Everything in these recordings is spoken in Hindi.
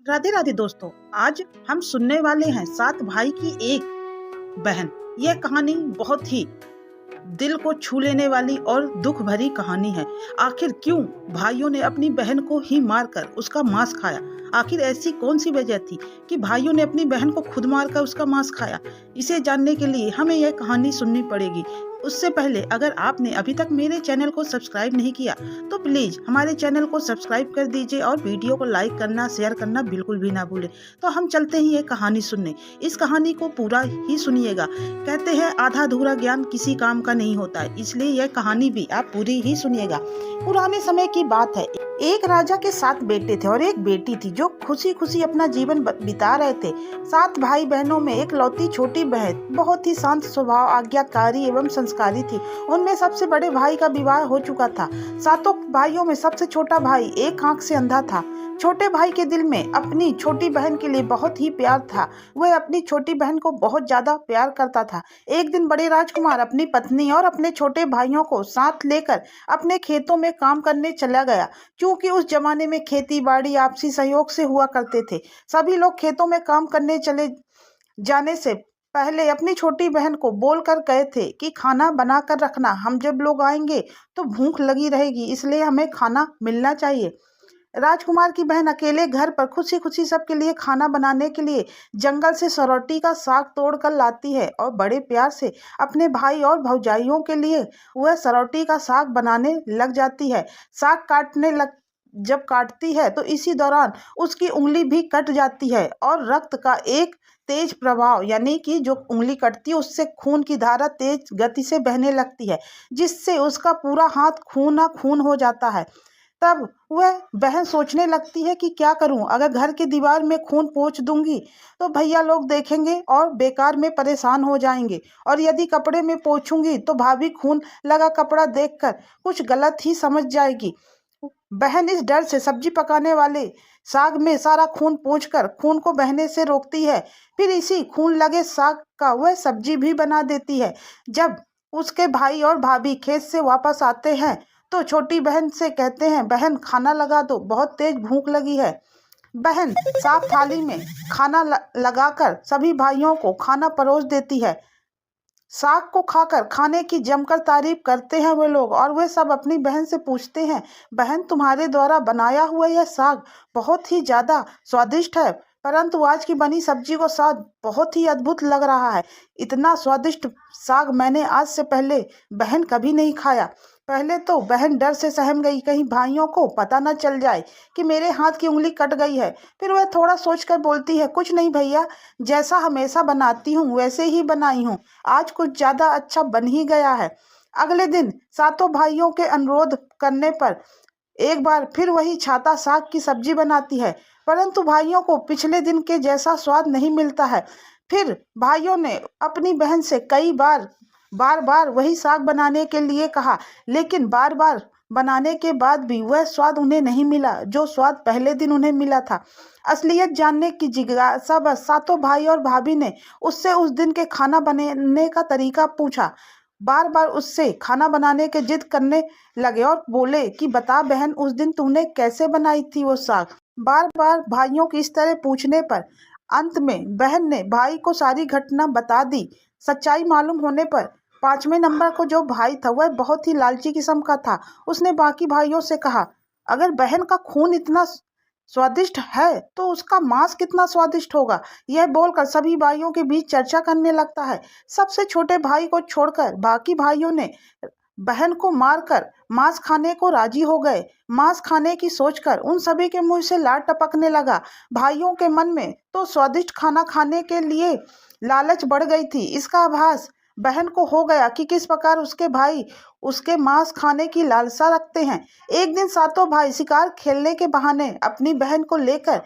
राधे राधे दोस्तों। आज हम सुनने वाले हैं 7 भाई की एक बहन। यह कहानी बहुत ही दिल को छू लेने वाली और दुख भरी कहानी है। आखिर क्यों भाइयों ने अपनी बहन को ही मारकर उसका मांस खाया? आखिर ऐसी कौन सी वजह थी कि भाइयों ने अपनी बहन को खुद मारकर उसका मांस खाया? इसे जानने के लिए हमें यह कहानी सुननी पड़ेगी। उससे पहले अगर आपने अभी तक मेरे चैनल को सब्सक्राइब नहीं किया तो प्लीज हमारे चैनल को सब्सक्राइब कर दीजिए और वीडियो को लाइक करना, शेयर करना बिल्कुल भी ना भूलें। तो हम चलते हैं ये कहानी सुनने। इस कहानी को पूरा ही सुनिएगा। कहते हैं आधा अधूरा ज्ञान किसी काम का नहीं होता है, इसलिए यह कहानी भी आप पूरी ही सुनिएगा। पुराने समय की बात है। एक राजा के 7 बेटे थे और एक बेटी थी जो खुशी खुशी अपना जीवन बिता रहे थे। 7 भाई बहनों में एक लौती छोटी बहन बहुत ही शांत स्वभाव, आज्ञाकारी एवं संस्कारी थी। उनमें सबसे बड़े भाई का विवाह हो चुका था। 7 भाइयों में सबसे छोटा भाई एक आंख से अंधा था। छोटे भाई के दिल में अपनी छोटी बहन के लिए बहुत ही प्यार था। वह अपनी छोटी बहन को बहुत ज्यादा प्यार करता था। एक दिन बड़े राजकुमार अपनी पत्नी और अपने छोटे भाइयों को साथ लेकर अपने खेतों में काम करने चला गया। क्योंकि उस जमाने में खेती बाड़ी आपसी सहयोग से हुआ करते थे। सभी लोग खेतों में काम करने चले जाने से पहले अपनी छोटी बहन को बोल कर गए थे कि खाना बना कर रखना, हम जब लोग आएंगे तो भूख लगी रहेगी, इसलिए हमें खाना मिलना चाहिए। राजकुमार की बहन अकेले घर पर खुशी खुशी सबके लिए खाना बनाने के लिए जंगल से सरौटी का साग तोड़ कर लाती है और बड़े प्यार से अपने भाई और भौजाइयों के लिए वह सरौटी का साग बनाने लग जाती है। साग जब काटती है तो इसी दौरान उसकी उंगली भी कट जाती है और रक्त का एक तेज प्रभाव, यानी कि जो उंगली कटती है उससे खून की धारा तेज गति से बहने लगती है, जिससे उसका पूरा हाथ खून खून हो जाता है। तब वह बहन सोचने लगती है कि क्या करूं, अगर घर की दीवार में खून पोंछ दूंगी तो भैया लोग देखेंगे और बेकार में परेशान हो जाएंगे, और यदि कपड़े में पोंछूंगी तो भाभी खून लगा कपड़ा देखकर कुछ गलत ही समझ जाएगी। बहन इस डर से सब्जी पकाने वाले साग में सारा खून पोंछकर खून को बहने से रोकती है। फिर इसी खून लगे साग का वह सब्जी भी बना देती है। जब उसके भाई और भाभी खेत से वापस आते हैं तो छोटी बहन से कहते हैं, बहन खाना लगा दो, बहुत तेज भूख लगी है। बहन साफ थाली में खाना लगाकर सभी भाइयों को खाना परोस देती है। साग को खाकर खाने की जमकर तारीफ करते हैं वे लोग, और वे सब अपनी बहन से पूछते हैं, बहन तुम्हारे द्वारा बनाया हुआ यह साग बहुत ही ज्यादा स्वादिष्ट है, परंतु आज की बनी सब्जी को स्वाद बहुत ही अद्भुत लग रहा है। इतना स्वादिष्ट साग मैंने आज से पहले बहन कभी नहीं खाया। पहले तो बहन डर से सहम गई, कहीं भाइयों को पता न चल जाए कि मेरे हाथ की उंगली कट गई है। फिर वह थोड़ा सोचकर बोलती है, कुछ नहीं भैया, जैसा हमेशा बनाती हूँ वैसे ही बनाई हूँ, आज कुछ ज्यादा अच्छा बन ही गया है। अगले दिन 7 भाइयों के अनुरोध करने पर एक बार फिर वही छाता साग की सब्जी बनाती है, परंतु भाइयों को पिछले दिन के जैसा स्वाद नहीं मिलता है। फिर भाइयों ने अपनी बहन से कई बार बार वही साग बनाने के लिए कहा, लेकिन बार बार बनाने के बाद भी वह स्वाद उन्हें नहीं मिला जो स्वाद पहले दिन उन्हें मिला था। असलियत जानने की जिज्ञासा बस 7 भाई और भाभी ने उससे उस दिन के खाना बनाने का तरीका पूछा। बार बार उससे खाना बनाने के जिद करने लगे और बोले कि बता बहन, उस दिन तूने कैसे बनाई थी वो साग। बार बार भाइयों की इस तरह पूछने पर अंत में बहन ने भाई को सारी घटना बता दी। सच्चाई मालूम होने पर 5वें नंबर को जो भाई था वह बहुत ही लालची किस्म का था। उसने बाकी भाइयों से कहा, अगर बहन का खून इतना स्वादिष्ट है तो उसका मांस कितना स्वादिष्ट होगा। यह बोलकर सभी भाइयों के बीच चर्चा करने लगता है। सबसे छोटे भाई को छोड़कर बाकी भाइयों ने बहन को मारकर मांस खाने को राजी हो गए। मांस खाने की सोचकर उन सभी के मुंह से लार टपकने लगा। भाइयों के मन में तो स्वादिष्ट खाना खाने के लिए लालच बढ़ गई थी। इसका आभास बहन को हो गया कि किस प्रकार उसके भाई उसके मांस खाने की लालसा रखते हैं। एक दिन 7 भाई शिकार खेलने के बहाने अपनी बहन को लेकर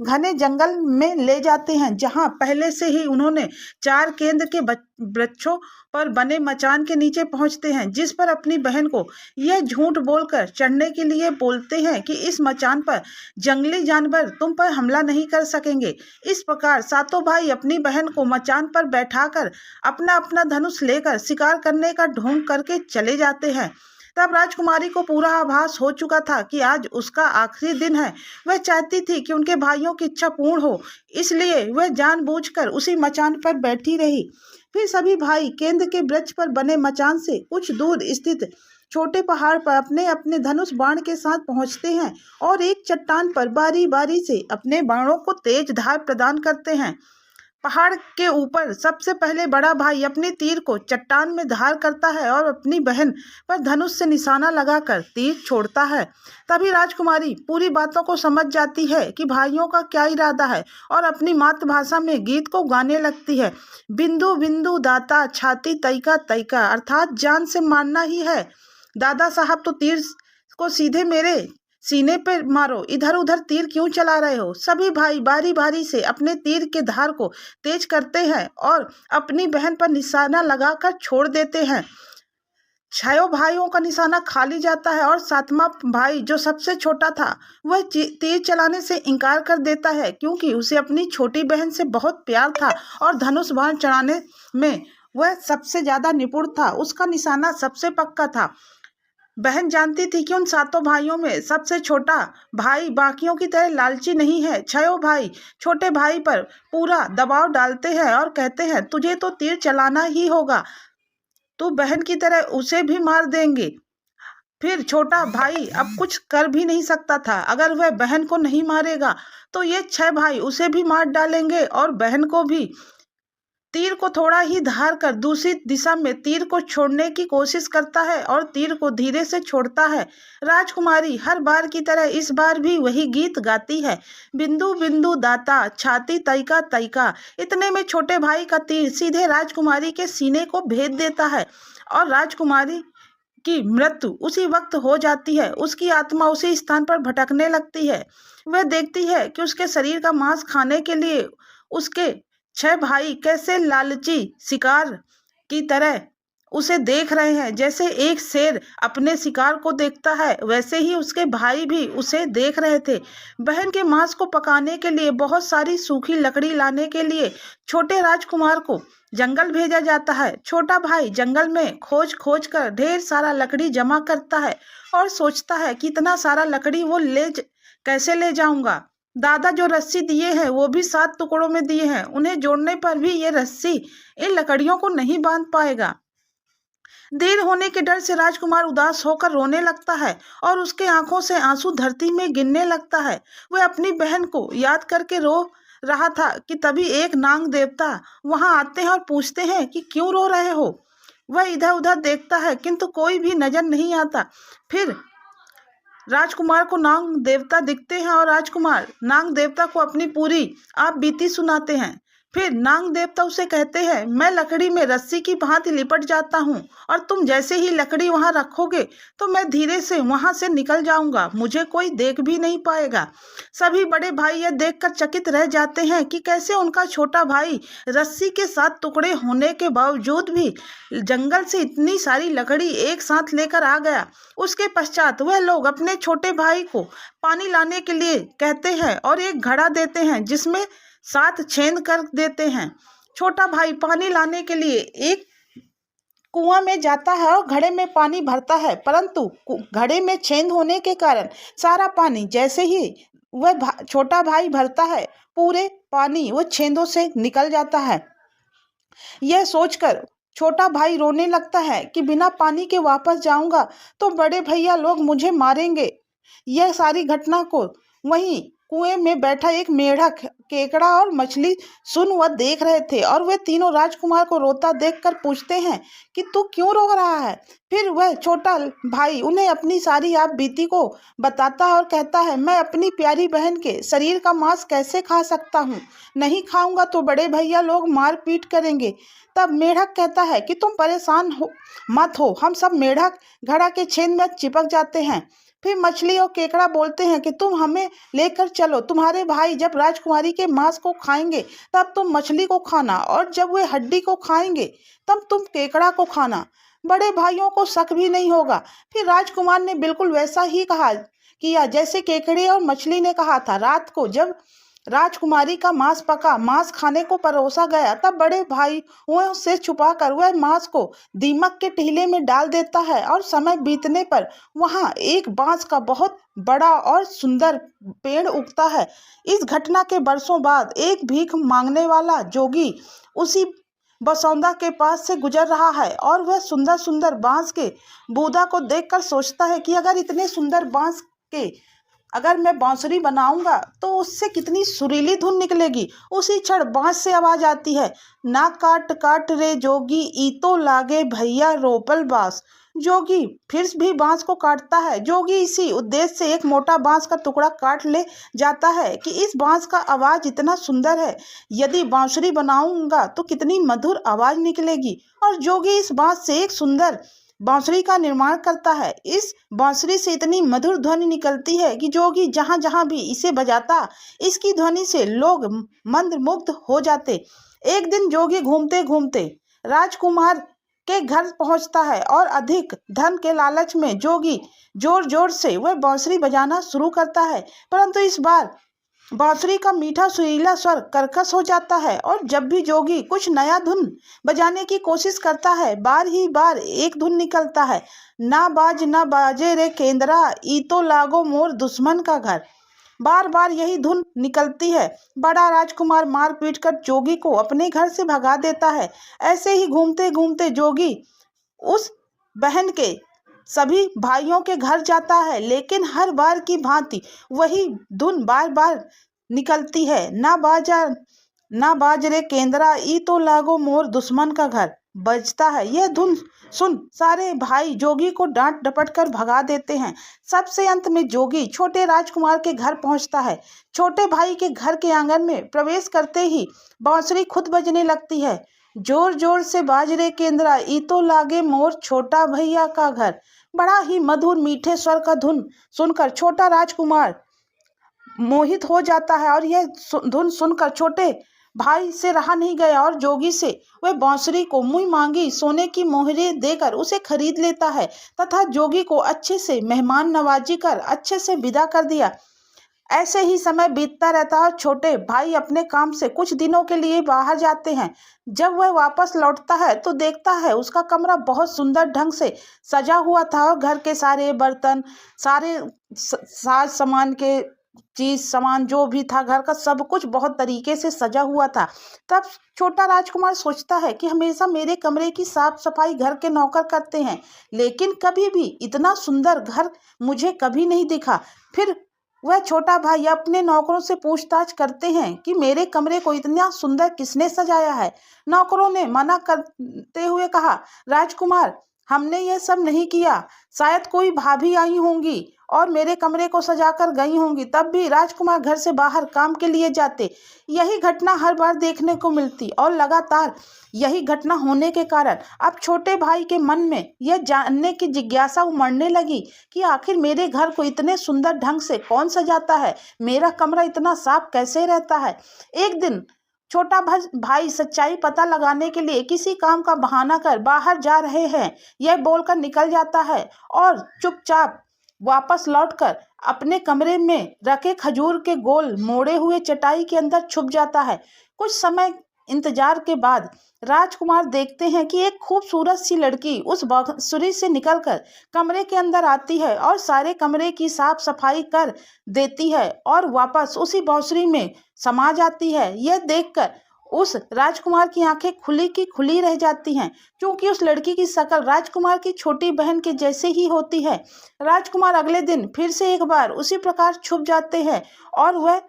घने जंगल में ले जाते हैं, जहां पहले से ही उन्होंने 4 केंद्र के वृक्षों पर बने मचान के नीचे पहुंचते हैं, जिस पर अपनी बहन को यह झूठ बोलकर चढ़ने के लिए बोलते हैं कि इस मचान पर जंगली जानवर तुम पर हमला नहीं कर सकेंगे। इस प्रकार 7 भाई अपनी बहन को मचान पर बैठाकर अपना अपना धनुष लेकर शिकार करने का ढोंग करके चले जाते हैं। तब राजकुमारी को पूरा आभास हो चुका था कि आज उसका आखिरी दिन है। वह चाहती थी कि उनके भाइयों की इच्छा पूर्ण हो, इसलिए वह जानबूझकर उसी मचान पर बैठी रही। फिर सभी भाई केंद्र के वृक्ष पर बने मचान से कुछ दूर स्थित छोटे पहाड़ पर अपने अपने धनुष बाण के साथ पहुंचते हैं और एक चट्टान पर बारी बारी से अपने बाणों को तेज धार प्रदान करते हैं। पहाड़ के ऊपर सबसे पहले बड़ा भाई अपने तीर को चट्टान में धार करता है और अपनी बहन पर धनुष से निशाना लगाकर तीर छोड़ता है। तभी राजकुमारी पूरी बातों को समझ जाती है कि भाइयों का क्या इरादा है और अपनी मातृभाषा में गीत को गाने लगती है। बिंदु बिंदु दाता छाती तैका तैका, अर्थात जान से मारना ही है। दादा साहब तो तीर को सीधे मेरे सीने पे मारो, इधर उधर तीर क्यों चला रहे हो। सभी भाई बारी बारी से अपने तीर के धार को तेज करते हैं और अपनी बहन पर निशाना लगाकर छोड़ देते हैं। छयों भाइयों का निशाना खाली जाता है और सातवां भाई जो सबसे छोटा था वह तीर चलाने से इनकार कर देता है, क्योंकि उसे अपनी छोटी बहन से बहुत प्यार था और धनुष बाण चढ़ाने में वह सबसे ज्यादा निपुण था। उसका निशाना सबसे पक्का था। बहन जानती थी कि उन सातों भाइयों में सबसे छोटा भाई बाकियों की तरह लालची नहीं है। छयों भाई छोटे भाई पर पूरा दबाव डालते हैं और कहते हैं तुझे तो तीर चलाना ही होगा, तू बहन की तरह उसे भी मार देंगे। फिर छोटा भाई अब कुछ कर भी नहीं सकता था। अगर वह बहन को नहीं मारेगा तो ये 6 भाई उसे भी मार डालेंगे और बहन को भी। तीर को थोड़ा ही धार कर दूसरी दिशा में तीर को छोड़ने की कोशिश करता है और तीर को धीरे से छोड़ता है। राजकुमारी हर बार की तरह इस बार भी वही गीत गाती है, बिंदु बिंदु दाता छाती तैका तैका। इतने में छोटे भाई का तीर सीधे राजकुमारी के सीने को भेद देता है और राजकुमारी की मृत्यु उसी वक्त हो जाती है। उसकी आत्मा उसी स्थान पर भटकने लगती है। वह देखती है कि उसके शरीर का मांस खाने के लिए उसके 6 भाई कैसे लालची शिकार की तरह उसे देख रहे हैं। जैसे एक शेर अपने शिकार को देखता है, वैसे ही उसके भाई भी उसे देख रहे थे। बहन के मांस को पकाने के लिए बहुत सारी सूखी लकड़ी लाने के लिए छोटे राजकुमार को जंगल भेजा जाता है। छोटा भाई जंगल में खोज खोज कर ढेर सारा लकड़ी जमा करता है और सोचता है कि इतना सारा लकड़ी वो कैसे ले जाऊंगा। दादा जो रस्सी दिए हैं वो भी 7 टुकड़ों में दिए हैं, उन्हें जोड़ने पर भी ये रस्सी इन लकड़ियों को नहीं बांध पाएगा। देर होने के डर से राजकुमार उदास होकर रोने लगता है और उसके आंखों से आंसू धरती में गिरने लगता है। वह अपनी बहन को याद करके रो रहा था कि तभी एक नाग देवता वहां आते हैं और पूछते हैं कि क्यों रो रहे हो। वह इधर उधर देखता है किंतु कोई भी नजर नहीं आता। फिर राजकुमार को नाग देवता दिखते हैं और राजकुमार नाग देवता को अपनी पूरी आप बीती सुनाते हैं। फिर नाग देवता उसे कहते हैं मैं लकड़ी में रस्सी की भांति लिपट जाता हूँ और तुम जैसे ही लकड़ी वहां रखोगे तो मैं धीरे से वहां से निकल जाऊंगा, मुझे कोई देख भी नहीं पाएगा। सभी बड़े भाई यह देखकर चकित रह जाते हैं कि कैसे उनका छोटा भाई रस्सी के 7 टुकड़े होने के बावजूद भी जंगल से इतनी सारी लकड़ी एक साथ लेकर आ गया। उसके पश्चात वह लोग अपने छोटे भाई को पानी लाने के लिए कहते हैं और एक घड़ा देते हैं जिसमें 7 छेद कर देते हैं। छोटा भाई पानी लाने के लिए एक कुआं में जाता है और घड़े में पानी भरता है, परंतु घड़े में छेद होने के कारण सारा पानी जैसे ही वह छोटा भाई भरता है पूरे पानी वो छेदों से निकल जाता है। यह सोचकर छोटा भाई रोने लगता है कि बिना पानी के वापस जाऊंगा तो बड़े भैया लोग मुझे मारेंगे। यह सारी घटना को वहीं कुएं में बैठा एक मेढक, केकड़ा और मछली सुन व देख रहे थे और वे तीनों राजकुमार को रोता देखकर पूछते हैं कि तू क्यों रो रहा है। फिर वह छोटा भाई उन्हें अपनी सारी आप बीती को बताता है और कहता है मैं अपनी प्यारी बहन के शरीर का मांस कैसे खा सकता हूँ, नहीं खाऊंगा तो बड़े भैया लोग मार पीट करेंगे। तब मेढक कहता है कि तुम परेशान मत हो, हम सब मेढक घड़ा के छेद में चिपक जाते हैं। फिर मछली और केकड़ा बोलते हैं कि तुम हमें लेकर चलो, तुम्हारे भाई जब राजकुमारी के मांस को खाएंगे तब तुम मछली को खाना और जब वे हड्डी को खाएंगे तब तुम केकड़ा को खाना, बड़े भाइयों को शक भी नहीं होगा। फिर राजकुमार ने बिल्कुल वैसा ही किया जैसे केकड़े और मछली ने कहा था। रात को जब राजकुमारी का मांस पका, मांस खाने को परोसा गया। तब बड़े भाई वह उसे छुपाकर वह मांस को दीमक के टीले में डाल देता है और समय बीतने पर वहां एक बांस का बहुत बड़ा और सुंदर पेड़ उगता है। इस घटना के बरसों बाद एक भीख मांगने वाला जोगी उसी बसौंदा के पास से गुजर रहा है और वह सुंदर सुंदर बांस के बूदा को देखकर सोचता है कि अगर इतने सुंदर बांस के अगर मैं बांसुरी बनाऊंगा तो उससे कितनी सुरीली धुन निकलेगी। उसी क्षण बांस से आवाज आती है, ना काट काट रे जोगी, ईतो लागे भैया रोपल बांस। जोगी फिर भी बांस को काटता है। जोगी इसी उद्देश्य से एक मोटा बांस का टुकड़ा काट ले जाता है कि इस बांस का आवाज इतना सुंदर है, यदि बांसुरी बनाऊंगा तो कितनी मधुर आवाज निकलेगी। और जोगी इस बांस से एक सुंदर बांसुरी का निर्माण करता है। इस बांसुरी से इतनी मधुर ध्वनि निकलती है कि जोगी जहां जहां भी इसे बजाता, इसकी ध्वनि से लोग मंत्रमुग्ध हो जाते। एक दिन जोगी घूमते घूमते राजकुमार के घर पहुंचता है और अधिक धन के लालच में जोगी जोर जोर से वह बांसुरी बजाना शुरू करता है। परंतु इस बार बांसुरी का मीठा सुरीला स्वर कर्कश हो जाता है और जब भी जोगी कुछ नया धुन बजाने की कोशिश करता है, बार ही बार एक धुन निकलता है, ना बाजे रे केंद्रा, ई तो लागो मोर दुश्मन का घर। बार बार यही धुन निकलती है। बड़ा राजकुमार मार पीट कर जोगी को अपने घर से भगा देता है। ऐसे ही घूमते घूमते जोगी उस बहन के सभी भाइयों के घर जाता है, लेकिन हर बार की भांति वही धुन बार बार निकलती है, ना बाज रे केंद्रा, ई तो लागो मोर दुश्मन का घर बजता है। यह धुन सुन सारे भाई जोगी को डांट डपट कर भगा देते हैं। सबसे अंत में जोगी छोटे राजकुमार के घर पहुंचता है। छोटे भाई के घर के आंगन में प्रवेश करते ही बांसुरी खुद बजने लगती है, जोर जोर से बाज रे केंद्रा, ई तो लागे मोर छोटा भैया का घर। बड़ा ही मधुर मीठे स्वर का धुन सुनकर छोटा राजकुमार मोहित हो जाता है और यह धुन सुनकर छोटे भाई से रहा नहीं गया और जोगी से वह बांसुरी को मुंह मांगी सोने की मोहरे देकर उसे खरीद लेता है तथा जोगी को अच्छे से मेहमान नवाजी कर अच्छे से विदा कर दिया। ऐसे ही समय बीतता रहता है और छोटे भाई अपने काम से कुछ दिनों के लिए बाहर जाते हैं। जब वह वापस लौटता है तो देखता है उसका कमरा बहुत सुंदर ढंग से सजा हुआ था और घर के सारे बर्तन, सारे साज सामान के चीज सामान जो भी था घर का सब कुछ बहुत तरीके से सजा हुआ था। तब छोटा राजकुमार सोचता है कि हमेशा मेरे कमरे की साफ सफाई घर के नौकर करते हैं, लेकिन कभी भी इतना सुंदर घर मुझे कभी नहीं दिखा। फिर वह छोटा भाई अपने नौकरों से पूछताछ करते हैं कि मेरे कमरे को इतना सुंदर किसने सजाया है। नौकरों ने मना करते हुए कहा, राजकुमार हमने यह सब नहीं किया, शायद कोई भाभी आई होंगी और मेरे कमरे को सजाकर गई होंगी। तब भी राजकुमार घर से बाहर काम के लिए जाते। यही घटना हर बार देखने को मिलती और लगातार यही घटना होने के कारण अब छोटे भाई के मन में यह जानने की जिज्ञासा उमड़ने लगी कि आखिर मेरे घर को इतने सुंदर ढंग से कौन सजाता है, मेरा कमरा इतना साफ कैसे रहता है। एक दिन छोटा भाई सच्चाई पता लगाने के लिए किसी काम का बहाना कर बाहर जा रहे हैं यह बोलकर निकल जाता है और चुपचाप वापस लौटकर अपने कमरे में रखे खजूर के गोल मोड़े हुए चटाई के अंदर छुप जाता है। कुछ समय इंतजार के बाद राजकुमार देखते हैं कि एक खूबसूरत सी लड़की उस बांसुरी से निकलकर कमरे के अंदर आती है और सारे कमरे की साफ सफाई कर देती है और वापस उसी बांसुरी में समा जाती है। यह देखकर उस राजकुमार की आंखें खुली की खुली रह जाती हैं, क्योंकि उस लड़की की शक्ल राजकुमार की छोटी बहन के जैसे ही होती है। राजकुमार अगले दिन फिर से एक बार उसी प्रकार छुप जाते हैं और वह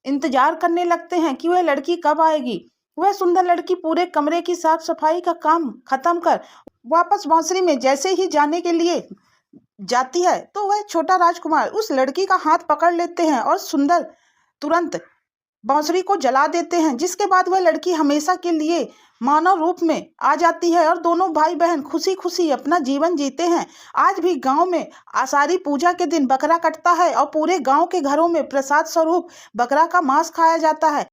इंतजार करने लगते हैं कि वह लड़की कब आएगी। वह सुंदर लड़की पूरे कमरे की साफ सफाई का काम खत्म कर वापस बांसुरी में जैसे ही जाने के लिए जाती है तो वह छोटा राजकुमार उस लड़की का हाथ पकड़ लेते हैं और सुंदर तुरंत बांसुरी को जला देते हैं, जिसके बाद वह लड़की हमेशा के लिए मानव रूप में आ जाती है और दोनों भाई बहन खुशी खुशी अपना जीवन जीते हैं। आज भी गांव में आषाढ़ी पूजा के दिन बकरा कटता है और पूरे गांव के घरों में प्रसाद स्वरूप बकरा का मांस खाया जाता है।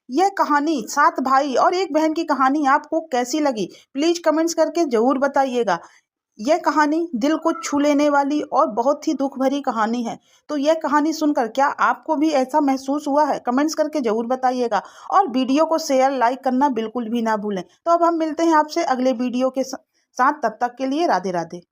यह कहानी 7 भाई और 1 बहन की कहानी आपको कैसी लगी प्लीज कमेंट्स करके जरूर बताइएगा। यह कहानी दिल को छू लेने वाली और बहुत ही दुख भरी कहानी है। तो यह कहानी सुनकर क्या आपको भी ऐसा महसूस हुआ है? कमेंट्स करके ज़रूर बताइएगा और वीडियो को शेयर लाइक करना बिल्कुल भी ना भूलें। तो अब हम मिलते हैं आपसे अगले वीडियो के साथ, तब तक के लिए राधे राधे।